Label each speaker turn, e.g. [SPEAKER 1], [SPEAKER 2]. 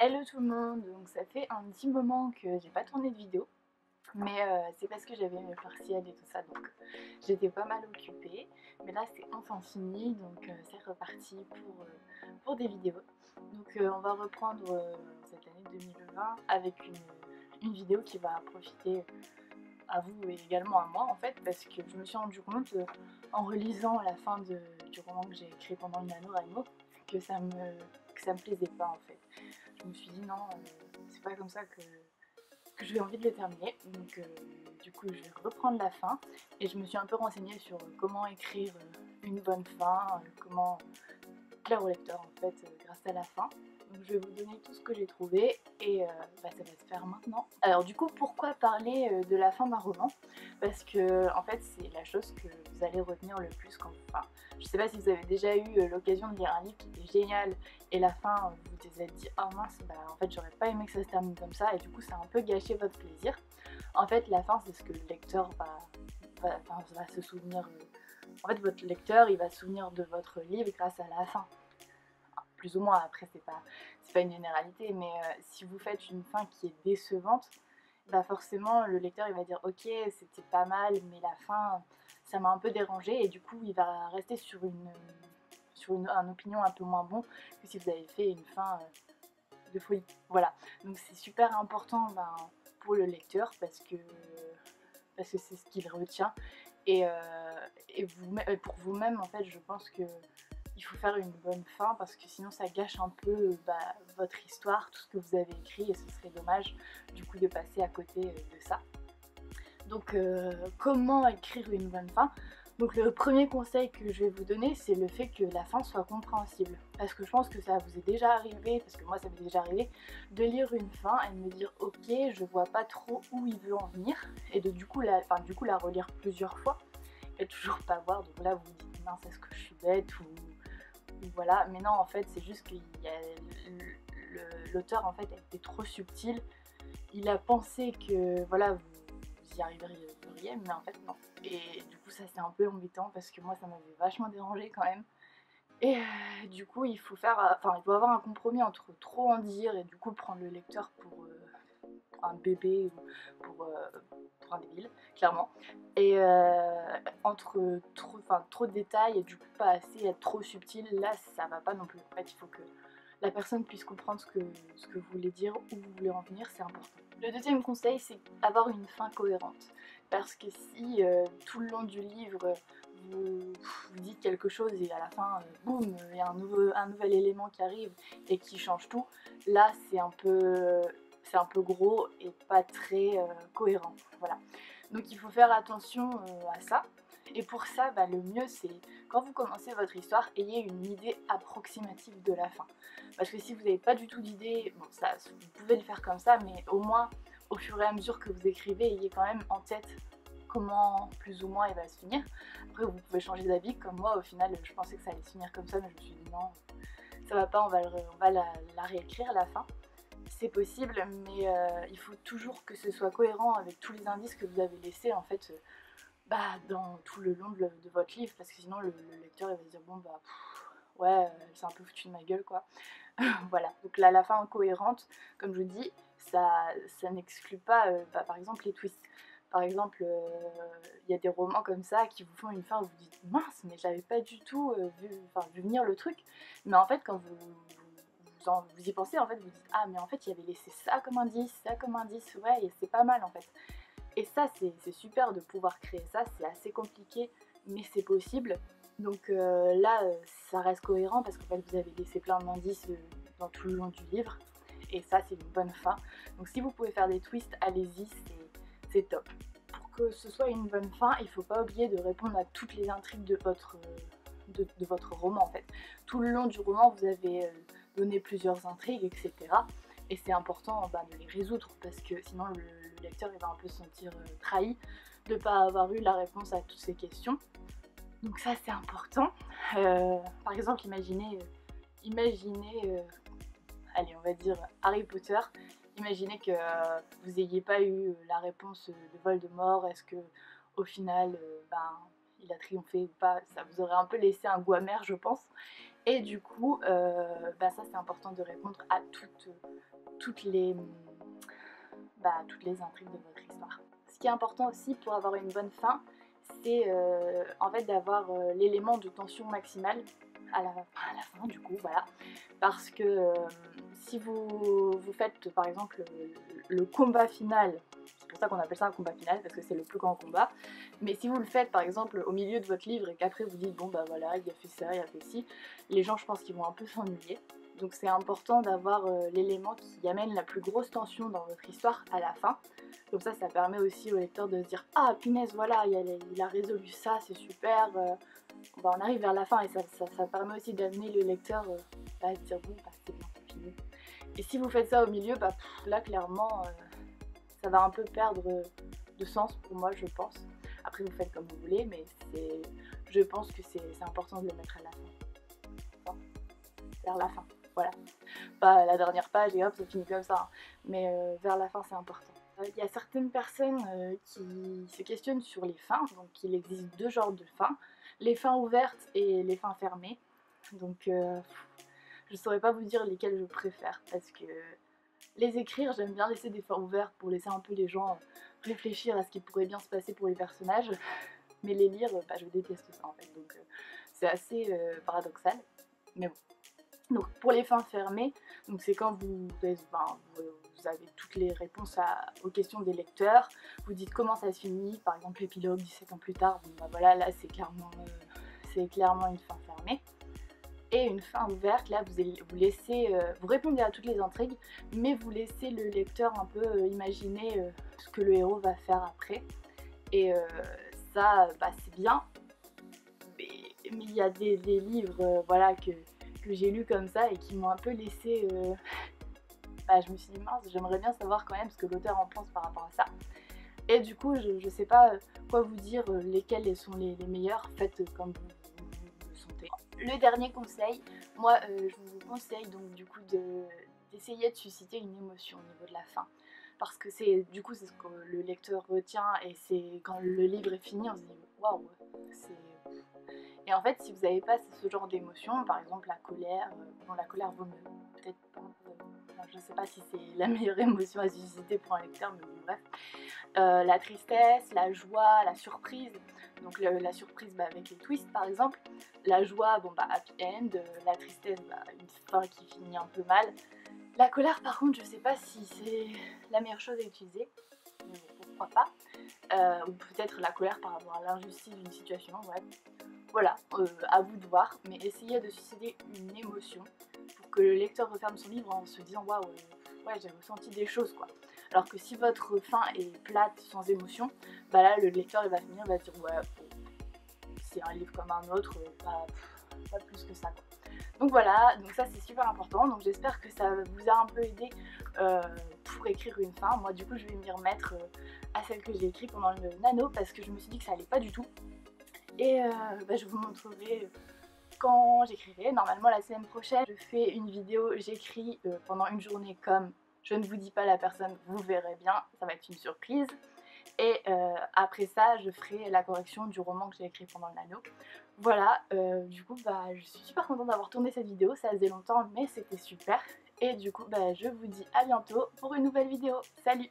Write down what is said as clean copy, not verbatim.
[SPEAKER 1] Hello tout le monde, donc ça fait un petit moment que j'ai pas tourné de vidéo, mais c'est parce que j'avais mes partiels et tout ça, donc j'étais pas mal occupée. Mais là c'est enfin fini, donc c'est reparti pour des vidéos. Donc on va reprendre cette année 2020 avec une vidéo qui va profiter à vous et également à moi en fait, parce que je me suis rendu compte en relisant la fin du roman que j'ai écrit pendant le NaNoWriMo que ça me plaisait pas en fait. Je me suis dit non, c'est pas comme ça que j'ai envie de le terminer. Donc du coup je vais reprendre la fin et je me suis un peu renseignée sur comment écrire une bonne fin, comment plaire au lecteur en fait grâce à la fin. Donc je vais vous donner tout ce que j'ai trouvé et ça va se faire maintenant. Alors du coup pourquoi parler de la fin d'un roman? Parce que en fait c'est la chose que vous allez retenir le plus quand vous... Enfin, je sais pas si vous avez déjà eu l'occasion de lire un livre qui était génial et la fin vous vous êtes dit ah mince bah en fait j'aurais pas aimé que ça se termine comme ça et du coup ça a un peu gâché votre plaisir. En fait la fin c'est ce que le lecteur va se souvenir. En fait votre lecteur il va se souvenir de votre livre grâce à la fin. Plus ou moins, après c'est pas une généralité, mais si vous faites une fin qui est décevante, bah forcément le lecteur il va dire ok c'était pas mal mais la fin ça m'a un peu dérangé et du coup il va rester sur une opinion un peu moins bon que si vous avez fait une fin de folie. Voilà, donc c'est super important pour le lecteur parce que c'est ce qu'il retient et, pour vous-même en fait je pense que il faut faire une bonne fin parce que sinon ça gâche un peu votre histoire, tout ce que vous avez écrit et ce serait dommage du coup de passer à côté de ça. Donc comment écrire une bonne fin? Donc le premier conseil que je vais vous donner c'est le fait que la fin soit compréhensible. Parce que je pense que ça vous est déjà arrivé, parce que moi ça m'est déjà arrivé, de lire une fin et de me dire ok je vois pas trop où il veut en venir et de du coup la relire plusieurs fois et toujours pas voir. Donc là vous vous dites mince est-ce que je suis bête ou voilà, mais non en fait c'est juste que l'auteur en fait a été trop subtil, il a pensé que voilà vous y arriveriez, mais en fait non. Et du coup ça c'est un peu embêtant parce que moi ça m'avait vachement dérangé quand même. Et du coup il faut faire, enfin il doit y avoir un compromis entre trop en dire et du coup prendre le lecteur pour un bébé ou pour un débile, clairement. Et entre trop de détails et du coup pas assez, être trop subtil, là ça va pas non plus. En fait il faut que la personne puisse comprendre ce que vous voulez dire, où vous voulez en venir, c'est important. Le deuxième conseil c'est avoir une fin cohérente. Parce que si tout le long du livre vous dites quelque chose et à la fin, boum, il y a un nouvel élément qui arrive et qui change tout, là c'est un peu gros et pas très cohérent. Voilà. Donc il faut faire attention à ça. Et pour ça, le mieux c'est quand vous commencez votre histoire, ayez une idée approximative de la fin. Parce que si vous n'avez pas du tout d'idée, bon, ça, vous pouvez le faire comme ça, mais au moins au fur et à mesure que vous écrivez, ayez quand même en tête comment plus ou moins il va se finir. Après vous pouvez changer d'avis, comme moi au final je pensais que ça allait se finir comme ça, mais je me suis dit non, ça va pas, on va la réécrire à la fin. C'est possible, mais il faut toujours que ce soit cohérent avec tous les indices que vous avez laissés en fait dans tout le long de votre livre, parce que sinon le lecteur il va se dire bon ouais elle s'est un peu foutue de ma gueule quoi. Voilà, donc là la fin cohérente, comme je vous dis, ça n'exclut pas par exemple les twists. Par exemple, il y a des romans comme ça qui vous font une fin où vous dites mince mais j'avais pas du tout vu venir le truc, mais en fait quand vous y pensez en fait vous dites ah mais en fait il y avait laissé ça comme indice, ouais et c'est pas mal en fait. Et ça c'est super de pouvoir créer ça, c'est assez compliqué mais c'est possible. Donc là ça reste cohérent parce qu'en fait vous avez laissé plein d'indices dans tout le long du livre et ça c'est une bonne fin. Donc si vous pouvez faire des twists, allez-y, c'est top. Pour que ce soit une bonne fin, il ne faut pas oublier de répondre à toutes les intrigues de votre roman en fait. Tout le long du roman vous avez donné plusieurs intrigues etc. Et c'est important de les résoudre parce que sinon le lecteur il va un peu se sentir trahi de ne pas avoir eu la réponse à toutes ces questions. Donc ça c'est important. Par exemple imaginez allez on va dire Harry Potter. Imaginez que vous n'ayez pas eu la réponse de Voldemort, est-ce que au final il a triomphé ou pas, ça vous aurait un peu laissé un goût amer je pense. Et du coup, ça c'est important de répondre à toutes les intrigues de votre histoire. Ce qui est important aussi pour avoir une bonne fin, c'est en fait d'avoir l'élément de tension maximale à la fin du coup, voilà. Parce que si vous faites par exemple le combat final, c'est pour ça qu'on appelle ça un combat final, parce que c'est le plus grand combat, mais si vous le faites par exemple au milieu de votre livre et qu'après vous dites bon bah voilà, il a fait ça, il a fait ci, les gens je pense qu'ils vont un peu s'ennuyer. Donc c'est important d'avoir l'élément qui amène la plus grosse tension dans votre histoire à la fin. Comme ça permet aussi au lecteur de se dire ah punaise voilà, il a résolu ça, c'est super, on arrive vers la fin, et ça permet aussi d'amener le lecteur à se dire bon bah c'est bien, c'est fini. Et si vous faites ça au milieu, là clairement ça va un peu perdre de sens pour moi, je pense. Après vous faites comme vous voulez, mais je pense que c'est important de le mettre à la fin. Enfin, vers la fin, voilà. Pas la dernière page et hop ça finit comme ça, hein. Mais vers la fin c'est important. Il y a certaines personnes qui se questionnent sur les fins, donc il existe deux genres de fins, les fins ouvertes et les fins fermées. Donc je saurais pas vous dire lesquelles je préfère, parce que les écrire, j'aime bien laisser des fins ouvertes pour laisser un peu les gens réfléchir à ce qui pourrait bien se passer pour les personnages, mais les lire, je déteste ça en fait, donc c'est assez paradoxal, mais bon. Donc pour les fins fermées, c'est quand vous avez toutes les réponses aux questions des lecteurs, vous dites comment ça se finit, par exemple l'épilogue 17 ans plus tard, voilà, là c'est clairement une fin fermée. Et une fin ouverte, là vous répondez à toutes les intrigues, mais vous laissez le lecteur un peu imaginer ce que le héros va faire après. Et ça, c'est bien, mais il y a des livres voilà, que j'ai lus comme ça et qui m'ont un peu laissé... je me suis dit mince, j'aimerais bien savoir quand même ce que l'auteur en pense par rapport à ça. Et du coup, je sais pas quoi vous dire, lesquels sont les meilleurs, faites comme vous le sentez. Le dernier conseil, moi je vous conseille donc du coup d'essayer de susciter une émotion au niveau de la fin. Parce que c'est ce que le lecteur retient, et c'est quand le livre est fini, on se dit waouh, c'est... Et en fait, si vous n'avez pas ce genre d'émotion, par exemple la colère, la colère vaut mieux, peut-être pas, je ne sais pas si c'est la meilleure émotion à susciter pour un lecteur, mais bon, bref. La tristesse, la joie, la surprise, donc la surprise avec les twists par exemple, la joie, happy end, la tristesse, une fin qui finit un peu mal. La colère par contre, je sais pas si c'est la meilleure chose à utiliser, mais pourquoi pas, ou peut-être la colère par rapport à l'injustice d'une situation, ouais. Voilà, à vous de voir, mais essayez de susciter une émotion pour que le lecteur referme son livre en se disant waouh, ouais, j'ai ressenti des choses quoi. Alors que si votre fin est plate, sans émotion, là le lecteur il va finir, il va se dire ouais, c'est un livre comme un autre, pas plus que ça quoi. Donc voilà, donc ça c'est super important, donc j'espère que ça vous a un peu aidé pour écrire une fin. Moi du coup je vais m'y remettre à celle que j'ai écrite pendant le nano, parce que je me suis dit que ça allait pas du tout. Et je vous montrerai quand j'écrirai. Normalement la semaine prochaine je fais une vidéo, j'écris pendant une journée comme je ne vous dis pas la personne, vous verrez bien, ça va être une surprise. Et après ça je ferai la correction du roman que j'ai écrit pendant le nano. Voilà, du coup je suis super contente d'avoir tourné cette vidéo, ça faisait longtemps mais c'était super. Et du coup je vous dis à bientôt pour une nouvelle vidéo. Salut!